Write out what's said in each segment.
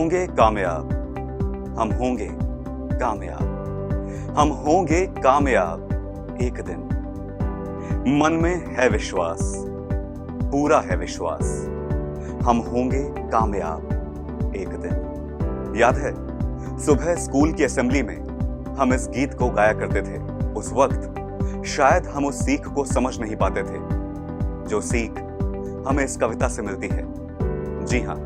होंगे कामयाब, हम होंगे कामयाब, हम होंगे कामयाब एक दिन। मन में है विश्वास, पूरा है विश्वास, हम होंगे कामयाब एक दिन। याद है सुबह स्कूल की असेंबली में हम इस गीत को गाया करते थे। उस वक्त शायद हम उस सीख को समझ नहीं पाते थे जो सीख हमें इस कविता से मिलती है। जी हां,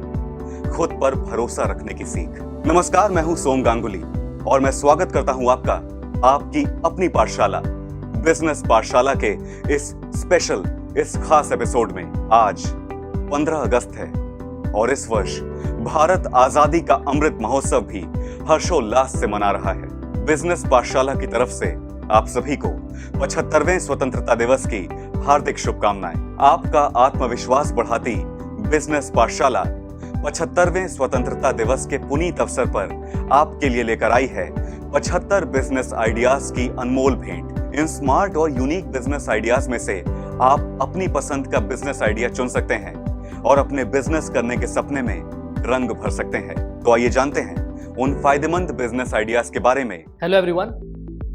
खुद पर भरोसा रखने की सीख। नमस्कार, मैं हूं सोम गांगुली और मैं स्वागत करता हूं आपका आपकी अपनी पाठशाला बिजनेस पाठशाला के इस खास एपिसोड में। आज 15 अगस्त है और इस वर्ष भारत आजादी का अमृत महोत्सव भी हर्षोल्लास से मना रहा है। बिजनेस पाठशाला की तरफ से आप सभी को 75वें स्वतंत्रता दिवस की हार्दिक शुभकामनाएं। आपका आत्मविश्वास बढ़ाती बिजनेस पाठशाला 75वें स्वतंत्रता दिवस के पुनीत अवसर पर आपके लिए लेकर आई है 75 बिजनेस आइडियाज की अनमोल भेंट। इन स्मार्ट और यूनिक बिजनेस आइडियाज में से आप अपनी पसंद का बिजनेस आइडिया चुन सकते हैं और अपने बिजनेस करने के सपने में रंग भर सकते हैं। तो आइए जानते हैं उन फायदेमंद बिजनेस आइडियाज के बारे में। हेलो एवरीवन,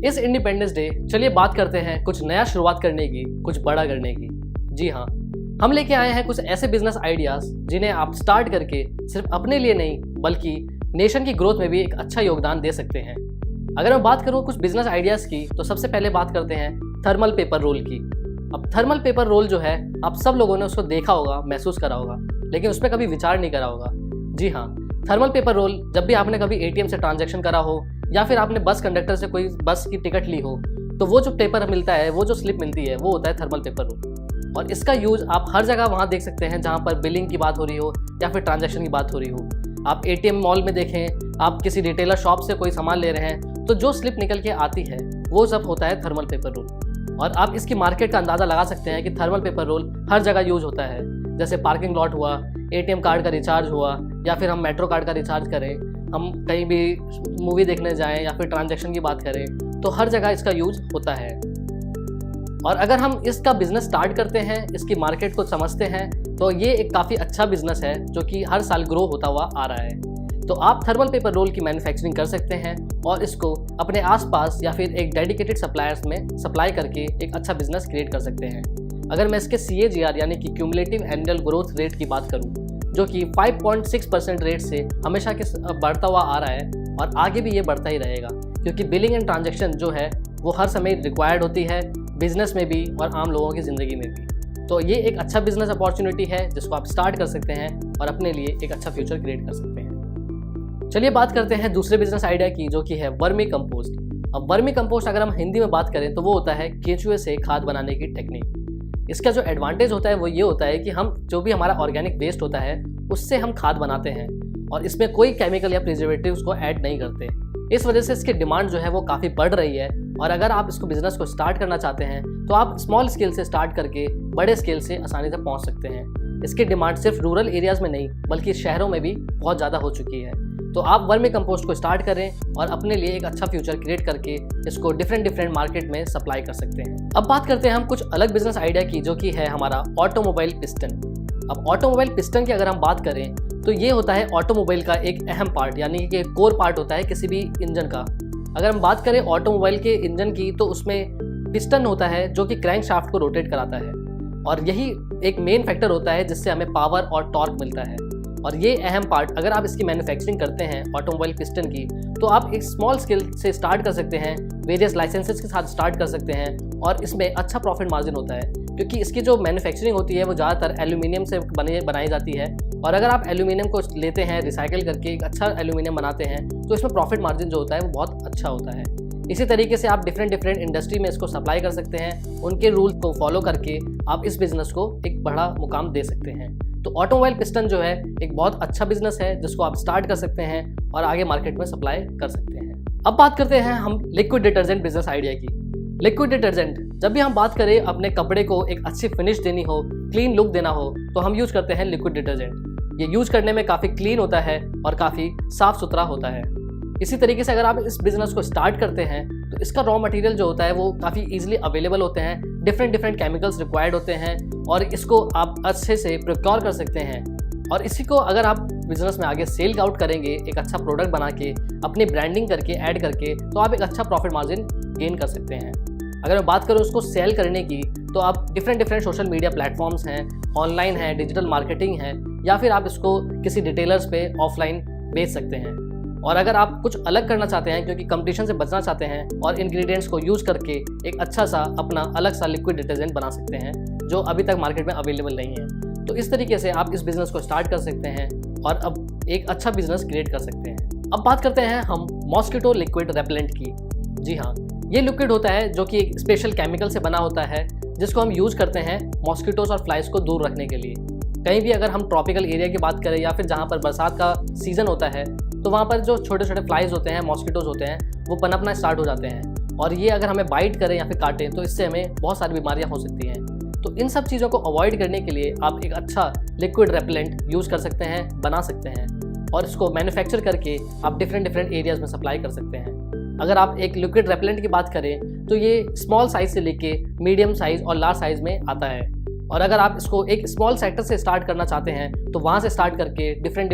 इस इंडिपेंडेंस डे चलिए बात करते हैं कुछ नया शुरुआत करने की, कुछ बड़ा करने की। जी हाँ, हम लेके आए हैं कुछ ऐसे बिजनेस आइडियाज जिन्हें आप स्टार्ट करके सिर्फ अपने लिए नहीं बल्कि नेशन की ग्रोथ में भी एक अच्छा योगदान दे सकते हैं। अगर मैं बात करूँ कुछ बिजनेस आइडियाज की तो सबसे पहले बात करते हैं थर्मल पेपर रोल की। अब थर्मल पेपर रोल जो है, आप सब लोगों ने उसको देखा होगा, महसूस करा होगा, लेकिन उस पर कभी विचार नहीं करा होगा। जी हाँ, थर्मल पेपर रोल जब भी आपने कभी एटीएम से ट्रांजैक्शन करा हो या फिर आपने बस कंडक्टर से कोई बस की टिकट ली हो, तो वो जो पेपर मिलता है, वो जो स्लिप मिलती है, वो होता है थर्मल पेपर रोल। और इसका यूज़ आप हर जगह वहाँ देख सकते हैं जहाँ पर बिलिंग की बात हो रही हो या फिर ट्रांजैक्शन की बात हो रही हो। आप एटीएम मॉल में देखें, आप किसी रिटेलर शॉप से कोई सामान ले रहे हैं, तो जो स्लिप निकल के आती है वो सब होता है थर्मल पेपर रोल। और आप इसकी मार्केट का अंदाज़ा लगा सकते हैं कि थर्मल पेपर रोल हर जगह यूज होता है। जैसे पार्किंग लॉट हुआ, एटीएम कार्ड का रिचार्ज हुआ, या फिर हम मेट्रो कार्ड का रिचार्ज करें, हम कहीं भी मूवी देखने जाएं या फिर ट्रांजैक्शन की बात करें, तो हर जगह इसका यूज होता है। और अगर हम इसका बिजनेस स्टार्ट करते हैं, इसकी मार्केट को समझते हैं, तो ये एक काफ़ी अच्छा बिजनेस है जो कि हर साल ग्रो होता हुआ आ रहा है। तो आप थर्मल पेपर रोल की मैन्युफैक्चरिंग कर सकते हैं और इसको अपने आसपास या फिर एक डेडिकेटेड सप्लायर्स में सप्लाई करके एक अच्छा बिजनेस क्रिएट कर सकते हैं। अगर मैं इसके CAGR यानी कि क्यूमुलेटिव एनुअल ग्रोथ रेट की बात करूं, जो कि 5.6% रेट से हमेशा के बढ़ता हुआ आ रहा है और आगे भी ये बढ़ता ही रहेगा, क्योंकि बिलिंग एंड ट्रांजैक्शन जो है वो हर समय रिक्वायर्ड होती है, बिजनेस में भी और आम लोगों की ज़िंदगी में भी। तो ये एक अच्छा बिजनेस अपॉर्चुनिटी है जिसको आप स्टार्ट कर सकते हैं और अपने लिए एक अच्छा फ्यूचर क्रिएट कर सकते हैं। चलिए बात करते हैं दूसरे बिजनेस आइडिया की, जो कि है वर्मी कंपोस्ट। अब वर्मी कंपोस्ट अगर हम हिंदी में बात करें तो वो होता है केंचुए से खाद बनाने की टेक्निक। इसका जो एडवांटेज होता है वो ये होता है कि हम जो भी हमारा ऑर्गेनिक वेस्ट होता है उससे हम खाद बनाते हैं और इसमें कोई केमिकल या प्रिजर्वेटिव्स को ऐड नहीं करते। इस वजह से इसकी डिमांड जो है वो काफ़ी बढ़ रही है। और अगर आप इसको बिजनेस को स्टार्ट करना चाहते हैं तो आप स्मॉल स्केल से स्टार्ट करके बड़े स्केल से आसानी से पहुंच सकते हैं। इसकी डिमांड सिर्फ रूरल एरियाज़ में नहीं बल्कि शहरों में भी बहुत ज़्यादा हो चुकी है। तो आप वर्मी कंपोस्ट को स्टार्ट करें और अपने लिए एक अच्छा फ्यूचर क्रिएट करके इसको डिफरेंट मार्केट में सप्लाई कर सकते हैं। अब बात करते हैं हम कुछ अलग बिजनेस आइडिया की, जो कि है हमारा ऑटोमोबाइल पिस्टन। अब ऑटोमोबाइल पिस्टन की अगर हम बात करें तो ये होता है ऑटोमोबाइल का एक अहम पार्ट, यानी कि कोर पार्ट होता है किसी भी इंजन का। अगर हम बात करें ऑटोमोबाइल के इंजन की तो उसमें पिस्टन होता है जो कि क्रैंक शाफ्ट को रोटेट कराता है और यही एक मेन फैक्टर होता है जिससे हमें पावर और टॉर्क मिलता है। और ये अहम पार्ट अगर आप इसकी मैन्युफैक्चरिंग करते हैं ऑटोमोबाइल पिस्टन की, तो आप एक स्मॉल स्केल से स्टार्ट कर सकते हैं, वेरियस लाइसेंसेस के साथ स्टार्ट कर सकते हैं और इसमें अच्छा प्रॉफिट मार्जिन होता है, क्योंकि इसकी जो मैन्युफैक्चरिंग होती है वो ज़्यादातर एल्यूमिनियम से बनाई जाती है। और अगर आप एल्यूमिनियम को लेते हैं, रिसाइकिल करके एक अच्छा एल्यूमिनियम बनाते हैं, तो इसमें प्रॉफिट मार्जिन जो होता है वो बहुत अच्छा होता है। इसी तरीके से आप डिफरेंट इंडस्ट्री में इसको सप्लाई कर सकते हैं, उनके रूल को फॉलो करके आप इस बिज़नेस को एक बड़ा मुकाम दे सकते हैं। तो ऑटोमोबाइल पिस्टन जो है एक बहुत अच्छा बिजनेस है जिसको आप स्टार्ट कर सकते हैं और आगे मार्केट में सप्लाई कर सकते हैं। अब बात करते हैं हम लिक्विड डिटर्जेंट बिजनेस आइडिया की। लिक्विड डिटर्जेंट, जब भी हम बात करें अपने कपड़े को एक अच्छी फिनिश देनी हो, क्लीन लुक देना हो, तो हम यूज करते हैं लिक्विड डिटर्जेंट। ये यूज करने में काफ़ी क्लीन होता है और काफ़ी साफ सुथरा होता है। इसी तरीके से अगर आप इस बिज़नेस को स्टार्ट करते हैं तो इसका रॉ मटेरियल जो होता है वो काफ़ी ईजिली अवेलेबल होते हैं, डिफरेंट केमिकल्स रिक्वायर्ड होते हैं और इसको आप अच्छे से प्रोक्योर कर सकते हैं। और इसी को अगर आप बिजनेस में आगे सेल आउट करेंगे, एक अच्छा प्रोडक्ट बना के, अपनी ब्रांडिंग करके, ऐड करके, तो आप एक अच्छा प्रॉफिट मार्जिन गेन कर सकते हैं। अगर मैं बात करूँ उसको सेल करने की, तो आप डिफरेंट सोशल मीडिया प्लेटफॉर्म्स हैं, ऑनलाइन है, डिजिटल मार्केटिंग है, या फिर आप इसको किसी रिटेलर्स पे ऑफलाइन बेच सकते हैं। और अगर आप कुछ अलग करना चाहते हैं, क्योंकि कंपटीशन से बचना चाहते हैं, और इंग्रेडिएंट्स को यूज़ करके एक अच्छा सा अपना अलग सा लिक्विड डिटर्जेंट बना सकते हैं जो अभी तक मार्केट में अवेलेबल नहीं है, तो इस तरीके से आप इस बिज़नेस को स्टार्ट कर सकते हैं और अब एक अच्छा बिजनेस क्रिएट कर सकते हैं। अब बात करते हैं हम मॉस्किटो लिक्विड रेपेलेंट की। जी हाँ, ये लिक्विड होता है जो कि एक स्पेशल केमिकल से बना होता है, जिसको हम यूज़ करते हैं मॉस्किटोज और फ्लाइज को दूर रखने के लिए। कहीं भी अगर हम ट्रॉपिकल एरिया की बात करें या फिर जहाँ पर बरसात का सीज़न होता है, तो वहाँ पर जो छोटे छोटे फ्लाइज होते हैं, मॉस्किटोज होते हैं, वो पनपना स्टार्ट हो जाते हैं, और ये अगर हमें बाइट करें या फिर काटें तो इससे हमें बहुत सारी बीमारियाँ हो सकती हैं। तो इन सब चीज़ों को अवॉइड करने के लिए आप एक अच्छा लिक्विड रेपेलेंट यूज़ कर सकते हैं, बना सकते हैं, और इसको मैन्युफैक्चर करके आप डिफरेंट एरियाज़ में सप्लाई कर सकते हैं। अगर आप एक लिक्विड रेपेलेंट की बात करें तो ये स्मॉल साइज़ से लेके मीडियम साइज़ और लार्ज साइज़ में आता है, और अगर आप इसको एक स्मॉल सेक्टर से स्टार्ट करना चाहते हैं तो वहाँ से स्टार्ट करके डिफरेंट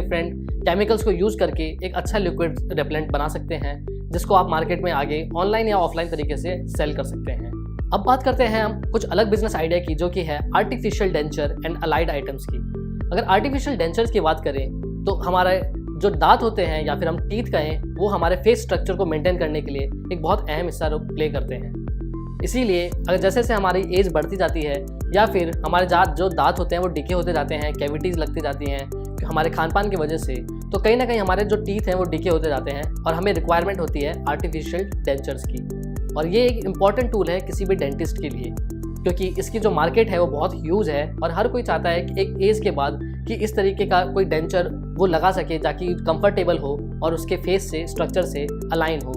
केमिकल्स को यूज़ करके एक अच्छा लिक्विड रेपेलेंट बना सकते हैं, जिसको आप मार्केट में आगे ऑनलाइन या ऑफलाइन तरीके से सेल कर सकते हैं। अब बात करते हैं हम कुछ अलग बिजनेस आइडिया की, जो कि है artificial denture and allied items की। अगर आर्टिफिशियल डेंचर्स की बात करें तो हमारे जो दांत होते हैं या फिर हम टीथ कहें, वो हमारे फेस स्ट्रक्चर को मेंटेन करने के लिए एक बहुत अहम हिस्सा प्ले करते हैं। इसीलिए अगर जैसे जैसे हमारी एज बढ़ती जाती है या फिर हमारे जो दांत होते हैं वो डिके होते जाते हैं, कैविटीज़ लगती जाती हैं हमारे खान पान की वजह से, तो कहीं ना कहीं हमारे जो टीथ हैं वो डिके होते जाते हैं और हमें रिक्वायरमेंट होती है आर्टिफिशियल डेंचर्स की। और ये एक इम्पॉर्टेंट टूल है किसी भी डेंटिस्ट के लिए, क्योंकि इसकी जो मार्केट है वो बहुत ह्यूज है और हर कोई चाहता है कि एक एज के बाद कि इस तरीके का कोई डेंचर वो लगा सके ताकि कंफर्टेबल हो और उसके फेस से, स्ट्रक्चर से अलाइन हो।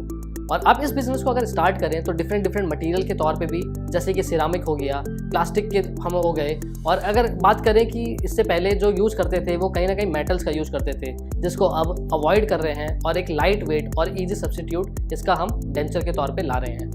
और आप इस बिज़नेस को अगर स्टार्ट करें तो डिफरेंट मटेरियल के तौर पे भी, जैसे कि सिरामिक हो गया, प्लास्टिक के हम हो गए, और अगर बात करें कि इससे पहले जो यूज़ करते थे वो कहीं ना कहीं मेटल्स का यूज़ करते थे, जिसको अब अवॉइड कर रहे हैं और एक लाइट वेट और ईजी सब्स्टिट्यूट इसका हम डेंचर के तौर पे ला रहे हैं।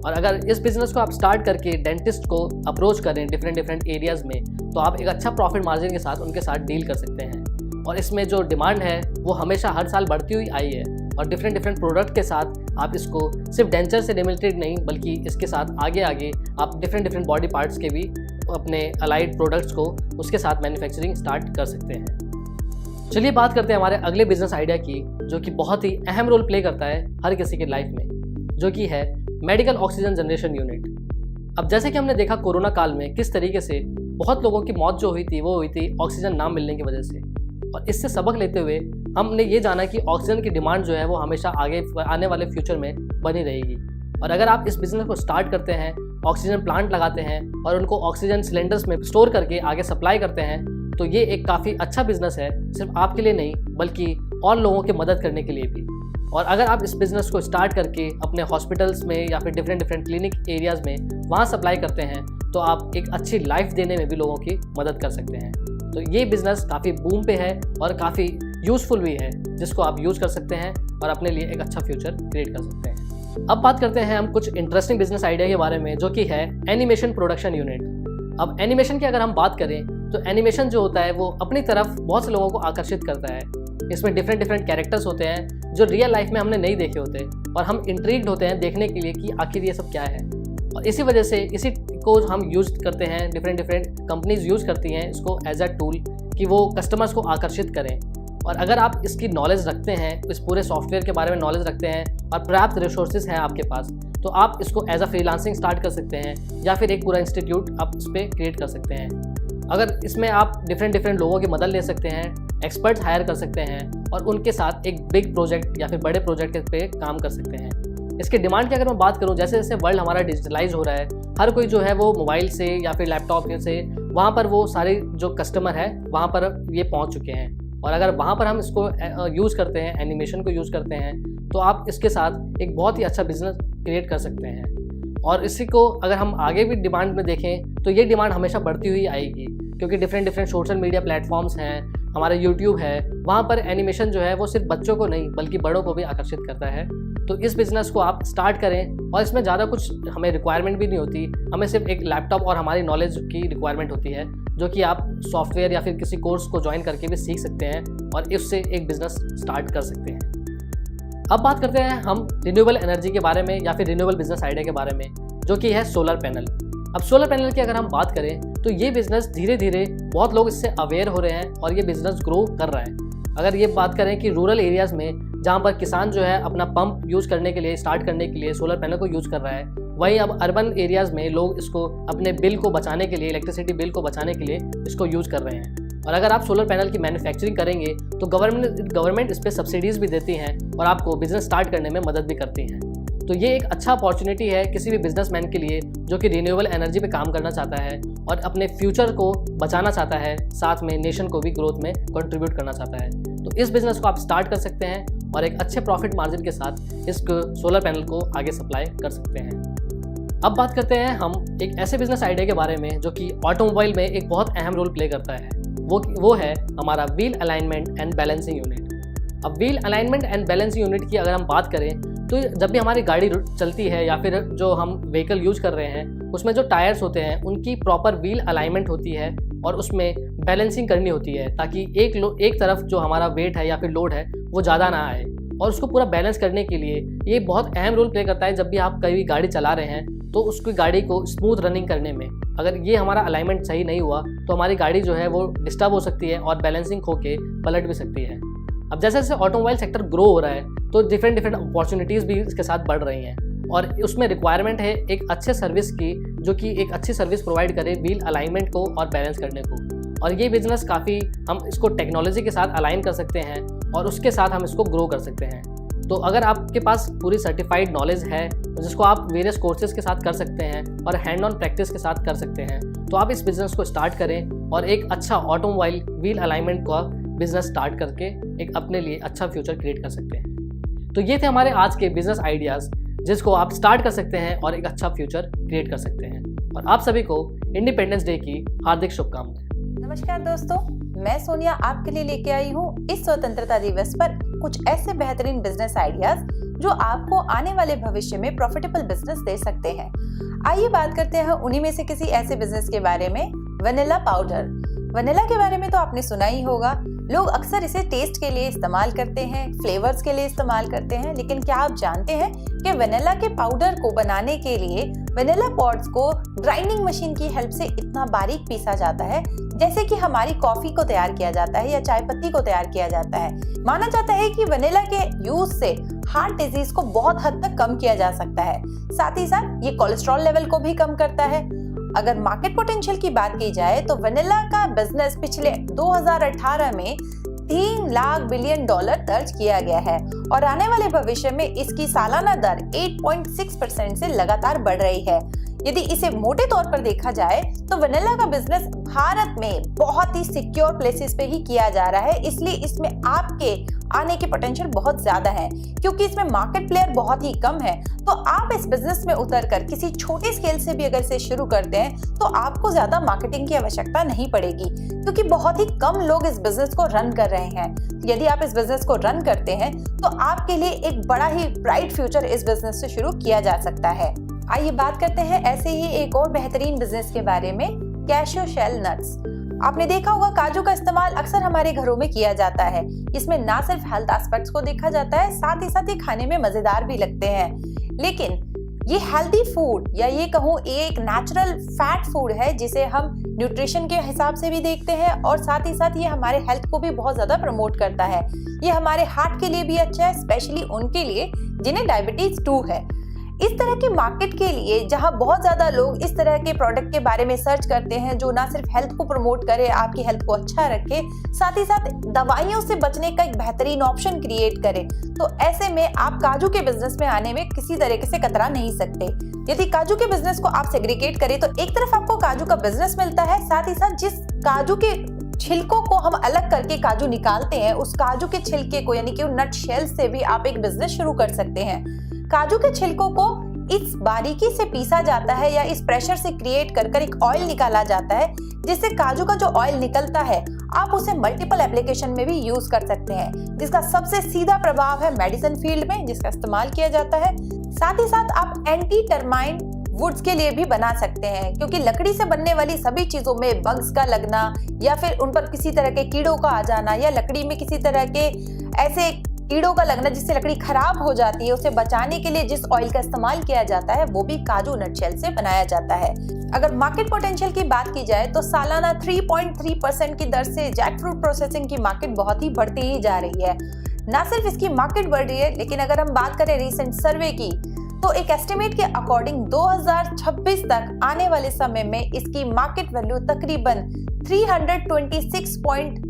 और अगर इस बिज़नेस को आप स्टार्ट करके डेंटिस्ट को अप्रोच करें डिफरेंट एरियाज़ में, तो आप एक अच्छा प्रॉफिट मार्जिन के साथ उनके साथ डील कर सकते हैं। और इसमें जो डिमांड है वो हमेशा हर साल बढ़ती हुई आई है, और डिफरेंट प्रोडक्ट के साथ आप इसको सिर्फ डेंचर से लिमिटेड नहीं, बल्कि इसके साथ आगे आप डिफरेंट बॉडी पार्ट्स के भी अपने अलाइड प्रोडक्ट्स को उसके साथ मैन्युफैक्चरिंग स्टार्ट कर सकते हैं। चलिए बात करते हैं हमारे अगले बिजनेस आइडिया की, जो कि बहुत ही अहम रोल प्ले करता है हर किसी के लाइफ में, जो कि है मेडिकल ऑक्सीजन जनरेशन यूनिट। अब जैसे कि हमने देखा कोरोना काल में किस तरीके से बहुत लोगों की मौत जो हुई थी वो हुई थी ऑक्सीजन ना मिलने की वजह से, और इससे सबक लेते हुए हमने ये जाना कि ऑक्सीजन की डिमांड जो है वो हमेशा आगे आने वाले फ्यूचर में बनी रहेगी। और अगर आप इस बिज़नेस को स्टार्ट करते हैं, ऑक्सीजन प्लांट लगाते हैं और उनको ऑक्सीजन सिलेंडर्स में स्टोर करके आगे सप्लाई करते हैं, तो ये एक काफ़ी अच्छा बिजनेस है, सिर्फ आपके लिए नहीं बल्कि और लोगों की मदद करने के लिए भी। और अगर आप इस बिज़नेस को स्टार्ट करके अपने हॉस्पिटल्स में या फिर डिफरेंट क्लिनिक एरियाज़ में वहाँ सप्लाई करते हैं, तो आप एक अच्छी लाइफ देने में भी लोगों की मदद कर सकते हैं। तो ये बिज़नेस काफ़ी बूम पे है और काफ़ी यूज़फुल भी है, जिसको आप यूज़ कर सकते हैं और अपने लिए एक अच्छा फ्यूचर क्रिएट कर सकते हैं। अब बात करते हैं हम कुछ इंटरेस्टिंग बिजनेस आइडिया के बारे में, जो कि है एनिमेशन प्रोडक्शन यूनिट। अब एनिमेशन की अगर हम बात करें तो एनिमेशन जो होता है वो अपनी तरफ बहुत से लोगों को आकर्षित करता है। इसमें डिफरेंट कैरेक्टर्स होते हैं जो रियल लाइफ में हमने नहीं देखे होते, और हम इंट्रीग्ड होते हैं देखने के लिए कि आखिर ये सब क्या है। और इसी वजह से इसी को हम यूज़ करते हैं, डिफरेंट कंपनीज यूज़ करती हैं इसको एज अ टूल कि वो कस्टमर्स को आकर्षित करें। और अगर आप इसकी नॉलेज रखते हैं, इस पूरे सॉफ्टवेयर के बारे में नॉलेज रखते हैं और पर्याप्त रिसोर्सेज हैं आपके पास, तो आप इसको एज अ फ्रीलांसिंग स्टार्ट कर सकते हैं या फिर एक पूरा इंस्टीट्यूट आप इस पर क्रिएट कर सकते हैं। अगर इसमें आप डिफरेंट लोगों की मदद ले सकते हैं, एक्सपर्ट्स हायर कर सकते हैं और उनके साथ एक बिग प्रोजेक्ट या फिर बड़े प्रोजेक्ट पे काम कर सकते हैं। इसके डिमांड की अगर मैं बात करूं, जैसे जैसे वर्ल्ड हमारा डिजिटलाइज हो रहा है, हर कोई जो है वो मोबाइल से या फिर लैपटॉप से वहाँ पर वो सारे जो कस्टमर है वहाँ पर ये पहुँच चुके हैं। और अगर वहाँ पर हम इसको यूज़ करते हैं, एनिमेशन को यूज़ करते हैं, तो आप इसके साथ एक बहुत ही अच्छा बिजनेस क्रिएट कर सकते हैं। और इसी को अगर हम आगे भी डिमांड में देखें तो ये डिमांड हमेशा बढ़ती हुई आएगी, क्योंकि डिफरेंट सोशल मीडिया प्लेटफॉर्म्स हैं, हमारा यूट्यूब है, वहाँ पर एनिमेशन जो है वो सिर्फ बच्चों को नहीं बल्कि बड़ों को भी आकर्षित करता है। तो इस बिज़नेस को आप स्टार्ट करें, और इसमें ज़्यादा कुछ हमें रिक्वायरमेंट भी नहीं होती, हमें सिर्फ एक लैपटॉप और हमारी नॉलेज की रिक्वायरमेंट होती है, जो कि आप सॉफ्टवेयर या फिर किसी कोर्स को ज्वाइन करके भी सीख सकते हैं और इससे एक बिजनेस स्टार्ट कर सकते हैं। अब बात करते हैं हम रिन्यूएबल एनर्जी के बारे में या फिर रिन्यूएबल बिजनेस आइडिया के बारे में, जो कि है सोलर पैनल। अब सोलर पैनल की अगर हम बात करें तो ये बिजनेस धीरे धीरे बहुत लोग इससे अवेयर हो रहे हैं और ये बिजनेस ग्रो कर रहा है। अगर ये बात करें कि रूरल एरियाज़ में जहाँ पर किसान जो है अपना पंप यूज़ करने के लिए, स्टार्ट करने के लिए सोलर पैनल को यूज़ कर रहा है, वहीं अब अर्बन एरियाज़ में लोग इसको अपने बिल को बचाने के लिए, इलेक्ट्रिसिटी बिल को बचाने के लिए इसको यूज़ कर रहे हैं। और अगर आप सोलर पैनल की मैन्युफैक्चरिंग करेंगे तो गवर्नमेंट इस पर सब्सिडीज़ भी देती हैं और आपको बिजनेस स्टार्ट करने में मदद भी करती हैं। तो ये एक अच्छा अपॉर्चुनिटी है किसी भी बिजनेसमैन के लिए जो कि रिन्यूएबल एनर्जी पे काम करना चाहता है और अपने फ्यूचर को बचाना चाहता है, साथ में नेशन को भी ग्रोथ में कंट्रीब्यूट करना चाहता है। तो इस बिज़नेस को आप स्टार्ट कर सकते हैं और एक अच्छे प्रॉफिट मार्जिन के साथ इस सोलर पैनल को आगे सप्लाई कर सकते हैं। अब बात करते हैं हम एक ऐसे बिजनेस आइडिया के बारे में जो कि ऑटोमोबाइल में एक बहुत अहम रोल प्ले करता है। वो है हमारा wheel alignment and balancing unit. अब wheel alignment and balancing unit की अगर हम बात करें तो जब भी हमारी गाड़ी चलती है या फिर जो हम व्हीकल यूज कर रहे हैं उसमें जो टायर्स होते हैं उनकी प्रॉपर व्हील अलाइनमेंट होती है और उसमें बैलेंसिंग करनी होती है ताकि एक तरफ जो हमारा वेट है या फिर लोड है वो ज़्यादा ना आए। और उसको पूरा बैलेंस करने के लिए ये बहुत अहम रोल प्ले करता है। जब भी आप कभी गाड़ी चला रहे हैं तो उसकी गाड़ी को स्मूथ रनिंग करने में अगर ये हमारा अलाइनमेंट सही नहीं हुआ तो हमारी गाड़ी जो है वो डिस्टर्ब हो सकती है और बैलेंसिंग खो के पलट भी सकती है। अब जैसे जैसे ऑटोमोबाइल सेक्टर ग्रो हो रहा है तो डिफरेंट अपॉर्चुनिटीज़ भी इसके साथ बढ़ रही हैं और उसमें रिक्वायरमेंट है एक अच्छे सर्विस की जो कि एक अच्छी सर्विस प्रोवाइड करे व्हील अलाइनमेंट को और बैलेंस करने को। और ये बिजनेस काफ़ी हम इसको टेक्नोलॉजी के साथ अलाइन कर सकते हैं और उसके साथ हम इसको ग्रो कर सकते हैं। तो अगर आपके पास पूरी सर्टिफाइड नॉलेज है जिसको आप वेरियस कोर्सेज के साथ कर सकते हैं और हैंड ऑन प्रैक्टिस के साथ कर सकते हैं तो आप इस बिज़नेस को स्टार्ट करें और एक अच्छा ऑटोमोबाइल व्हील अलाइनमेंट का बिजनेस स्टार्ट करके एक अपने लिए अच्छा फ्यूचर क्रिएट कर सकते हैं। तो ये थे हमारे आज के बिजनेस आइडियाज़ जिसको आप स्टार्ट कर सकते हैं और एक अच्छा फ्यूचर क्रिएट कर सकते हैं। और आप सभी को इंडिपेंडेंस डे की हार्दिक शुभकामनाएं। नमस्कार दोस्तों, मैं सोनिया आपके लिए लेके आई हूँ इस स्वतंत्रता दिवस पर कुछ ऐसे बेहतरीन बिजनेस आइडियाज जो आपको आने वाले भविष्य में प्रॉफिटेबल बिजनेस दे सकते हैं। आइए बात करते हैं उन्हीं में से किसी ऐसे बिजनेस के बारे में, वनीला पाउडर। वनीला के बारे में तो आपने सुना ही होगा, लोग अक्सर इसे टेस्ट के लिए इस्तेमाल करते हैं, फ्लेवर्स के लिए इस्तेमाल करते हैं, लेकिन क्या आप जानते हैं कि वनीला के पाउडर को बनाने के लिए वनीला पॉड्स को ग्राइंडिंग मशीन की हेल्प से इतना बारीक पीसा जाता है जैसे कि हमारी कॉफी को तैयार किया जाता है या चाय पत्ती को तैयार किया जाता है। माना जाता है कि वनीला के यूज से हार्ट डिजीज को बहुत हद तक कम किया जा सकता है। साथ ही साथ ये कोलेस्ट्रॉल लेवल को भी कम करता है। अगर मार्केट पोटेंशियल की बात की जाए तो वनीला का बिजनेस पिछले 2018 में $3 लाख बिलियन दर्ज किया गया है और आने वाले भविष्य में इसकी सालाना दर 8.6% से लगातार बढ़ रही है। यदि इसे मोटे तौर पर देखा जाए तो वनीला का बिजनेस भारत में बहुत ही सिक्योर प्लेसेस पे ही किया जा रहा है, इसलिए इसमें आपके आने की पोटेंशियल बहुत ज्यादा है। क्योंकि इसमें मार्केट प्लेयर बहुत ही कम है तो आप इस बिजनेस में उतरकर किसी छोटे स्केल से भी अगर इसे शुरू करते हैं तो आपको ज्यादा मार्केटिंग की आवश्यकता नहीं पड़ेगी क्योंकि बहुत ही कम लोग इस बिजनेस को रन कर रहे हैं। यदि आप इस बिजनेस को रन करते हैं तो आपके लिए एक बड़ा ही ब्राइट फ्यूचर इस बिजनेस से शुरू किया जा सकता है। आइए बात करते हैं ऐसे ही एक और बेहतरीन बिजनेस के बारे में, कैशियो शेल नट्स। आपने देखा होगा काजू का इस्तेमाल अक्सर हमारे घरों में किया जाता है। इसमें ना सिर्फ हेल्थ एस्पेक्ट्स को देखा जाता है, साथ ही साथ ये खाने में मजेदार भी लगते हैं। लेकिन ये हेल्दी फूड या ये कहूँ एक नेचुरल फैट फूड है जिसे हम न्यूट्रिशन के हिसाब से भी देखते हैं और साथ ही साथ ये हमारे हेल्थ को भी बहुत ज्यादा प्रमोट करता है। ये हमारे हार्ट के लिए भी अच्छा है, स्पेशली उनके लिए जिन्हें डायबिटीज 2 है। इस तरह की मार्केट के लिए जहां बहुत ज्यादा लोग इस तरह के प्रोडक्ट के बारे में सर्च करते हैं जो ना सिर्फ हेल्थ को प्रमोट करे, आपकी हेल्थ को अच्छा रखे, साथ ही साथ दवाइयों से बचने का एक बेहतरीन ऑप्शन क्रिएट करे, तो ऐसे में आप काजू के बिजनेस में आने में किसी तरीके से कतरा नहीं सकते। यदि काजू के बिजनेस को आप सेग्रीगेट करें तो एक तरफ आपको काजू का बिजनेस मिलता है, साथ ही साथ जिस काजू के छिलकों को हम अलग करके काजू निकालते हैं उस काजू के छिलके को यानी कि नट शेल से भी आप एक बिजनेस शुरू कर सकते हैं। काजू के छिलकों को इस बारीकी से पीसा जाता है या इस प्रेशर से क्रिएट कर एक ऑयल निकाला जाता है जिससे काजू का जो ऑयल निकलता है आप उसे मल्टीपल एप्लीकेशन में भी यूज कर सकते हैं, जिसका सबसे सीधा प्रभाव है मेडिसिन फील्ड में जिसका इस्तेमाल किया जाता है। साथ ही साथ आप एंटी टर्माइन वुड्स के लिए भी बना सकते हैं, क्योंकि लकड़ी से बनने वाली सभी चीजों में बग्स का लगना या फिर उन पर किसी तरह के कीड़ों का आ जाना या लकड़ी में किसी तरह के ऐसे कीड़ों का लगना जिससे लकड़ी खराब हो जाती है, उसे बचाने के लिए जिस ऑयल का इस्तेमाल किया जाता है वो भी काजू नटशेल से बनाया जाता है। अगर मार्केट पोटेंशियल की बात की जाए तो सालाना 3.3% की दर से जैक फ्रूट प्रोसेसिंग की मार्केट बहुत ही बढ़ती ही जा रही है। न सिर्फ इसकी मार्केट बढ़ रही है, लेकिन अगर हम बात करें रिसेंट सर्वे की तो एक एस्टिमेट के अकॉर्डिंग 2026 तक आने वाले समय में इसकी मार्केट वैल्यू तकरीबन 326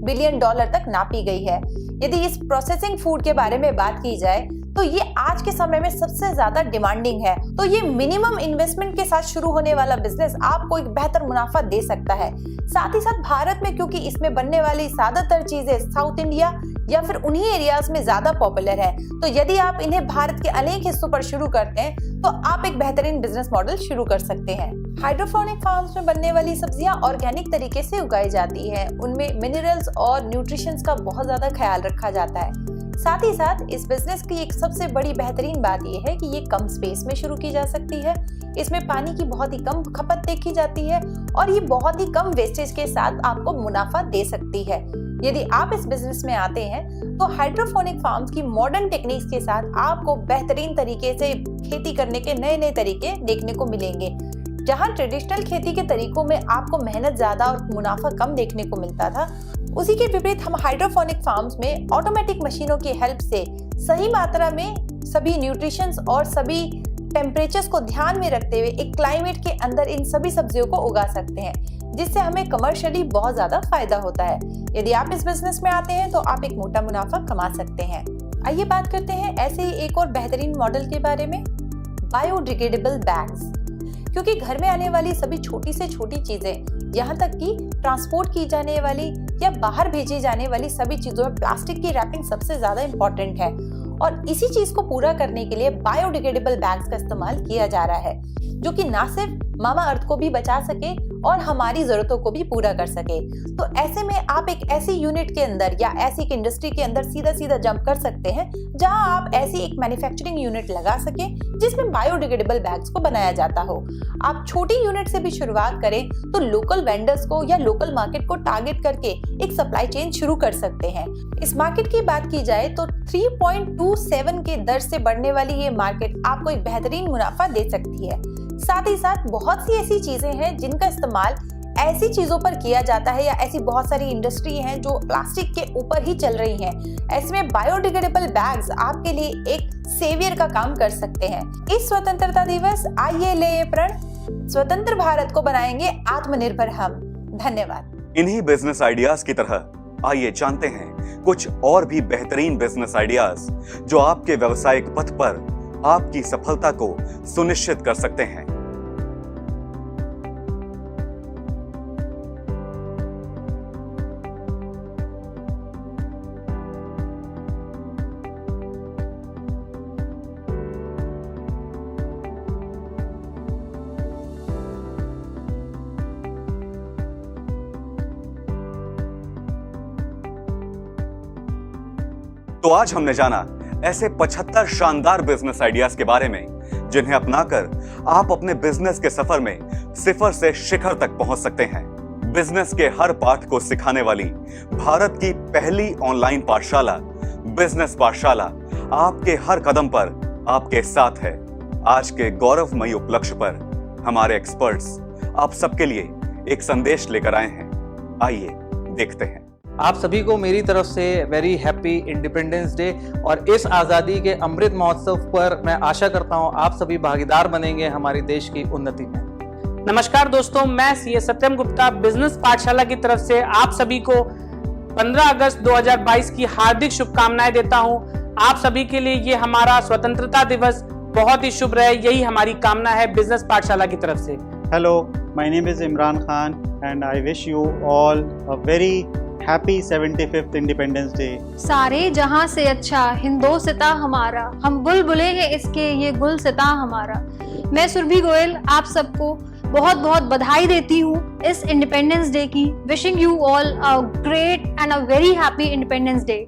बिलियन डॉलर तक नापी गई है। यदि इस प्रोसेसिंग फूड के बारे में बात की जाए तो ये आज के समय में सबसे ज्यादा डिमांडिंग है। तो ये मिनिमम इन्वेस्टमेंट के साथ शुरू होने वाला बिजनेस आपको एक बेहतर मुनाफा दे सकता है। साथ ही साथ भारत में क्योंकि इसमें बनने वाली ज्यादातर चीजें साउथ इंडिया या फिर उन्हीं एरियाज में ज्यादा पॉपुलर है, तो यदि आप इन्हें भारत के अनेक हिस्सों पर शुरू करते हैं तो आप एक बेहतरीन बिजनेस मॉडल शुरू कर सकते हैं। हाइड्रोपोनिक फार्म्स में बनने वाली सब्जियां ऑर्गेनिक तरीके से उगाई जाती हैं। उनमें मिनरल्स और न्यूट्रिशंस का बहुत ज्यादा ख्याल रखा जाता है। साथ ही साथ इस बिजनेस की एक सबसे बड़ी बेहतरीन बात यह है कि ये कम स्पेस में शुरू की जा सकती है। इसमें पानी की बहुत ही कम खपत देखी जाती है और ये बहुत ही कम वेस्टेज के साथ आपको मुनाफा दे सकती है। यदि आप इस बिजनेस में आते हैं तो हाइड्रोपोनिक फार्म्स की मॉडर्न टेक्निक्स के साथ आपको बेहतरीन तरीके से खेती करने के नए नए तरीके देखने को मिलेंगे। जहां ट्रेडिशनल खेती के तरीकों में आपको मेहनत ज्यादा और मुनाफा कम देखने को मिलता था, उसी के विपरीत हम हाइड्रोपोनिक फार्म्स में ऑटोमेटिक मशीनों की हेल्प से सही मात्रा में सभी न्यूट्रिशंस और सभी टेम्परेचर्स को ध्यान में रखते हुए एक क्लाइमेट के अंदर इन सभी सब्जियों को उगा सकते हैं, जिससे हमें कमर्शियली बहुत ज्यादा फायदा होता है। यदि आप इस बिजनेस में आते हैं तो आप एक मोटा मुनाफा कमा सकते हैं। आइए बात करते हैं ऐसे ही एक और बेहतरीन मॉडल के बारे में, बायोडिग्रेडेबल बैग्स। क्योंकि घर में आने वाली सभी छोटी से छोटी चीजें, यहाँ तक कि ट्रांसपोर्ट की जाने वाली या बाहर भेजी जाने वाली सभी चीजों में प्लास्टिक की रैपिंग सबसे ज्यादा इम्पोर्टेंट है और इसी चीज को पूरा करने के लिए बायोडिग्रेडेबल बैग्स का इस्तेमाल किया जा रहा है, जो कि ना सिर्फ मामा अर्थ को भी बचा सके और हमारी जरूरतों को भी पूरा कर सके। तो ऐसे में आप एक ऐसी यूनिट के अंदर या ऐसी एक इंडस्ट्री के अंदर सीधा सीधा जंप कर सकते हैं जहां आप ऐसी एक मैन्युफैक्चरिंग यूनिट लगा सके जिसमें बायोडिग्रेडेबल बैग्स को बनाया जाता हो। आप छोटी यूनिट से भी शुरुआत करें तो लोकल वेंडर्स को या लोकल मार्केट को टारगेट करके एक सप्लाई चेन शुरू कर सकते हैं। इस मार्केट की बात की जाए तो 3.27 के दर से बढ़ने वाली ये मार्केट आपको एक बेहतरीन मुनाफा दे सकती है। साथ ही साथ बहुत सी ऐसी चीजें हैं जिनका इस्तेमाल ऐसी चीजों पर किया जाता है या ऐसी बहुत सारी इंडस्ट्री हैं जो प्लास्टिक के ऊपर ही चल रही हैं। ऐसे में बायोडिग्रेडेबल बैग्स आपके लिए एक सेवियर का काम कर सकते हैं। इस स्वतंत्रता दिवस आइए ले प्रण, स्वतंत्र भारत को बनाएंगे आत्मनिर्भर हम। धन्यवाद। इन्हीं बिजनेस आइडियाज की तरह आइए जानते हैं कुछ और भी बेहतरीन बिजनेस आइडियाज जो आपके व्यवसायिक पथ पर आपकी सफलता को सुनिश्चित कर सकते हैं। तो आज हमने जाना ऐसे 75 शानदार बिजनेस आइडियाज के बारे में जिन्हें अपनाकर आप अपने बिजनेस के सफर में सिफर से शिखर तक पहुंच सकते हैं। बिजनेस के हर पाठ को सिखाने वाली भारत की पहली ऑनलाइन पाठशाला बिजनेस पाठशाला आपके हर कदम पर आपके साथ है। आज के गौरवमयी उपलक्ष्य पर हमारे एक्सपर्ट्स आप सबके लिए एक संदेश लेकर आए हैं। आइए देखते हैं। आप सभी को मेरी तरफ से वेरी हैप्पी इंडिपेंडेंस डे और इस आज़ादी के अमृत महोत्सव पर मैं आशा करता हूं आप सभी भागीदार बनेंगे हमारे देश की उन्नति में। नमस्कार दोस्तों, मैं सीए सत्यम गुप्ता बिजनेस पाठशाला की तरफ से आप सभी को 15 अगस्त 2022 की हार्दिक शुभकामनाएं देता हूं। आप सभी के लिए ये हमारा स्वतंत्रता दिवस बहुत ही शुभ रहे, यही हमारी कामना है बिजनेस पाठशाला की तरफ से। Hello, my name is Imran Khan and I wish you all a very happy 75th Independence Day. सारे जहां से अच्छा हिंदोसिता हमारा, हम बुलबुले हैं इसके ये गुलसिता हमारा। मैं सुरभि गोयल आप सबको बहुत बहुत बधाई देती हूँ इस इंडिपेंडेंस डे की। Wishing you all a great and a very happy independence day.